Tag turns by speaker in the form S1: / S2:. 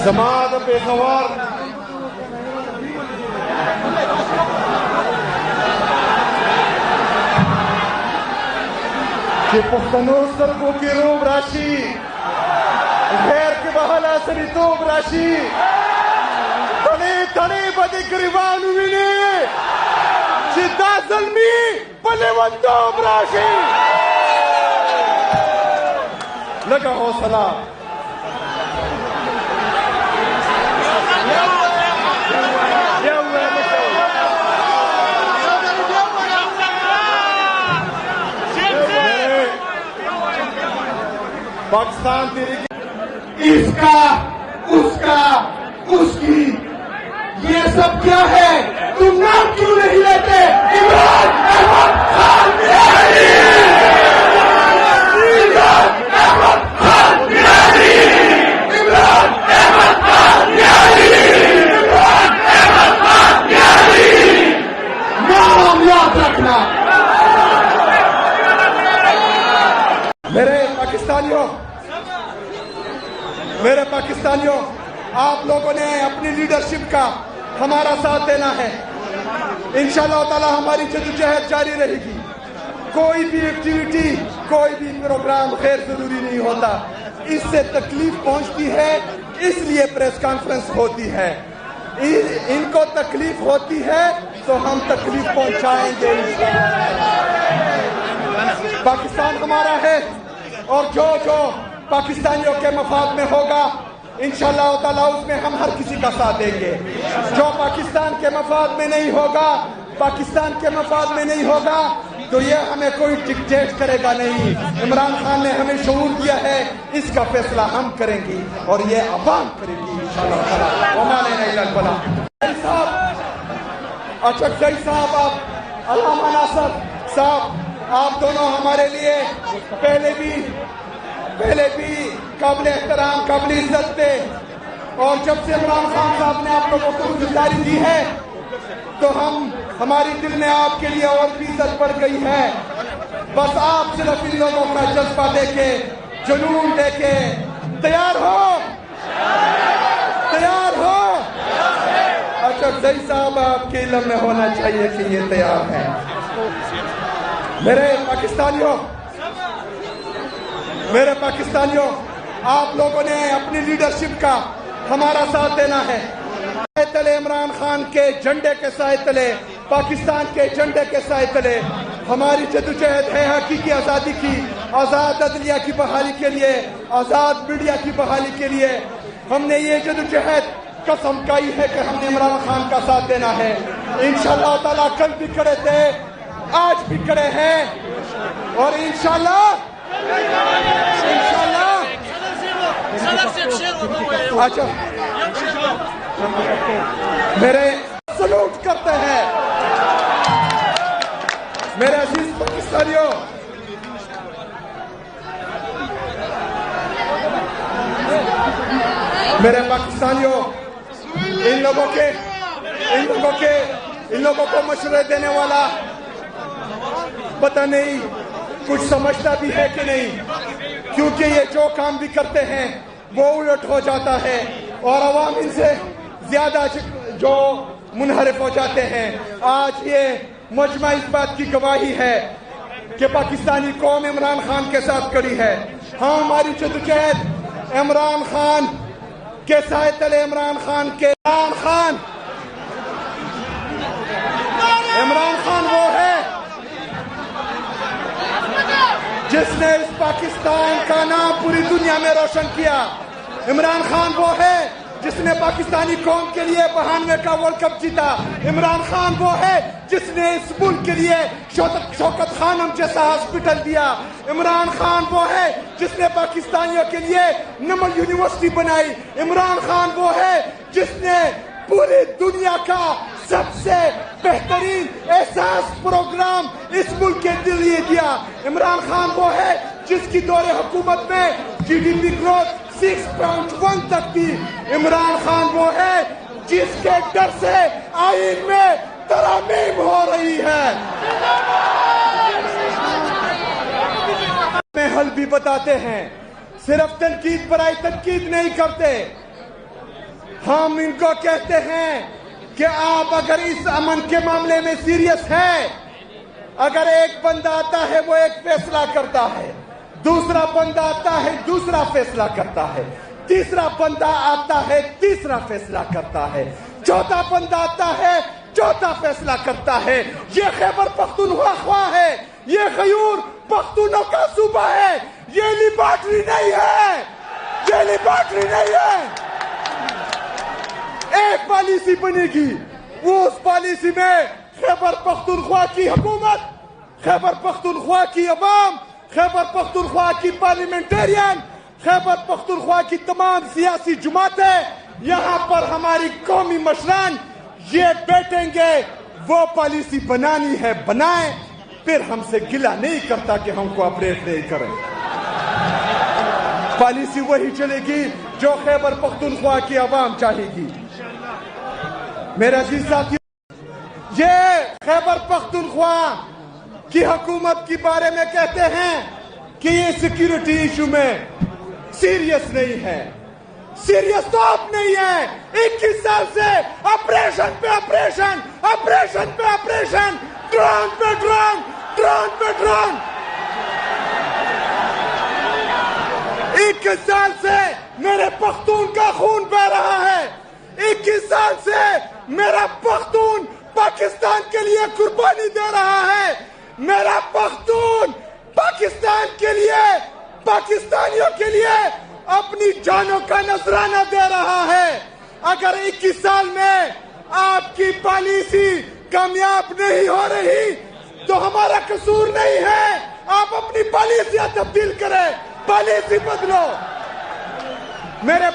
S1: جماعت پیښور چې پښتنو سترګو کې روب راشي، غیر کې به حالا سړیتوب راشي، تڼې تڼې به د ګریوانو وینې چې دا زلمي په لیونتوب راشي. لږه حوصله. پاکستان تیری
S2: اس کا اس کا اس کی یہ سب کیا ہے؟ تم نام کیوں نہیں لیتے؟ عمران احمد خان بہاری، عمران احمد خان بہاری، عمران احمد خان بہاری، عمران احمد خان بہاری. نام یاد رکھنا.
S1: میرے پاکستانیوں، آپ لوگوں نے اپنی لیڈرشپ کا ہمارا ساتھ دینا ہے. انشاءاللہ تعالی ہماری جدوجہد جاری رہے گی. کوئی بھی ایکٹیویٹی، کوئی بھی پروگرام غیر ضروری نہیں ہوتا. اس سے تکلیف پہنچتی ہے، اس لیے پریس کانفرنس ہوتی ہے. ان کو تکلیف ہوتی ہے تو ہم تکلیف پہنچائیں گے. پاکستان ہمارا ہے اور جو پاکستانیوں کے مفاد میں ہوگا انشاءاللہ تعالیٰ اس میں ہم ہر کسی کا ساتھ دیں گے. جو پاکستان کے مفاد میں نہیں ہوگا، پاکستان کے مفاد میں نہیں ہوگا تو یہ ہمیں کوئی ڈکٹیٹ کرے گا نہیں. عمران خان نے ہمیں شعور دیا ہے، اس کا فیصلہ ہم کریں گے اور یہ عوام کرے گی انشاءاللہ تعالیٰ. اچھا صاحب، آپ علامہ ناصر صاحب، آپ دونوں ہمارے لیے پہلے بھی قابل احترام، قابل عزت تھے، اور جب سے عمران خان صاحب نے آپ لوگوں کو ذمہ دی ہے تو ہماری دل میں آپ کے لیے اور بھی عزت بڑھ گئی ہے. بس آپ صرف ان لوگوں کا جذبہ دیکھے، جنون دیکھے. تیار ہو؟ اچھا زئی صاحب، آپ کے علم میں ہونا چاہیے کہ یہ تیار ہے. میرے پاکستانیوں، آپ لوگوں نے اپنی لیڈرشپ کا ہمارا ساتھ دینا ہے. تلے عمران خان کے جھنڈے کے سائے تلے، پاکستان کے جھنڈے کے سائے تلے ہماری جدوجہد ہے حقیقی آزادی کی، آزاد عدلیہ کی بحالی کے لیے، آزاد میڈیا کی بحالی کے لیے. ہم نے یہ جدوجہد قسم کھائی ہے کہ ہم نے عمران خان کا ساتھ دینا ہے. انشاءاللہ تعالیٰ کل بھی کھڑے تھے، آج بھی کھڑے ہیں، اور انشاءاللہ اچھا میرے سلوٹ کرتے ہیں. میرے عزیز پاکستانیوں، ان لوگوں کو مشورے دینے والا پتہ نہیں کچھ سمجھتا بھی ہے کہ نہیں، کیونکہ یہ جو کام بھی کرتے ہیں وہ الٹ ہو جاتا ہے اور عوام ان سے زیادہ جو منحرف ہو جاتے ہیں. آج یہ مجمع اس بات کی گواہی ہے کہ پاکستانی قوم عمران خان کے ساتھ کھڑی ہے. ہاں، ہماری جدوجہد عمران خان کے سائے تلے، عمران خان وہ ہے جس نے اس پاکستان کا نام پوری دنیا میں روشن کیا. عمران خان وہ ہے جس نے پاکستانی قوم کے لیے 92 کا ورلڈ کپ جیتا. عمران خان وہ ہے جس نے اس ملک کے لیے شوکت خانم جیسا ہاسپٹل دیا. عمران خان وہ ہے جس نے پاکستانیوں کے لیے نمل یونیورسٹی بنائی. عمران خان وہ ہے جس نے پوری دنیا کا سب سے بہترین احساس پروگرام اس ملک کے لیے دیا. عمران خان وہ ہے جس کی دور حکومت میں GDP گروتھ 6.1 تک تھی. عمران خان وہ ہے جس کے ڈر سے آئین میں ترامیم ہو رہی ہے. میں حل بھی بتاتے ہیں، صرف تنقید برائے تنقید نہیں کرتے. ہم ان کو کہتے ہیں کہ آپ اگر اس امن کے معاملے میں سیریس ہیں، اگر ایک بندہ آتا ہے وہ ایک فیصلہ کرتا ہے، دوسرا بندہ آتا ہے دوسرا فیصلہ کرتا ہے، تیسرا بندہ آتا ہے تیسرا فیصلہ کرتا ہے، چوتھا بندہ آتا ہے چوتھا فیصلہ کرتا ہے۔ یہ خیبر پختونخوا ہے، یہ غیور پختونوں کا صوبہ ہے، یہ لیبارٹری نہیں ہے، یہ لیبارٹری نہیں ہے۔ ایک پالیسی بنے گی، وہ اس پالیسی میں خیبر پختونخوا کی حکومت، خیبر پختونخوا کی عوام، خیبر پختونخوا کی پارلیمنٹیرین، خیبر پختونخوا کی تمام سیاسی جماعتیں، یہاں پر ہماری قومی مشران یہ بیٹھیں گے، وہ پالیسی بنانی ہے بنائیں، پھر ہم سے گلہ نہیں کرتا کہ ہم کوآپریٹ نہیں کریں۔ پالیسی وہی چلے گی جو خیبر پختونخوا کی عوام چاہے گی۔ میرے عزیز ساتھی، یہ خیبر پختونخوا کی حکومت کے بارے میں کہتے ہیں کہ یہ سیکیورٹی ایشو میں سیریس نہیں ہے۔ سیریس تو آپ نہیں ہے، 21 سال سے آپریشن پہ آپریشن، آپریشن پہ آپریشن، ڈرون پہ ڈرون، ڈرون پہ ڈرون۔ 21 سال سے میرے پختون کا خون بہ رہا ہے، 21 سال سے میرا پختون پاکستان کے لیے قربانی دے رہا ہے، میرا پختون پاکستان کے لیے، پاکستانیوں کے لیے اپنی جانوں کا نذرانہ دے رہا ہے۔ اگر 21 سال میں آپ کی پالیسی کامیاب نہیں ہو رہی تو ہمارا قصور نہیں ہے، آپ اپنی پالیسیاں تبدیل کریں، پالیسی بدلو۔ میرے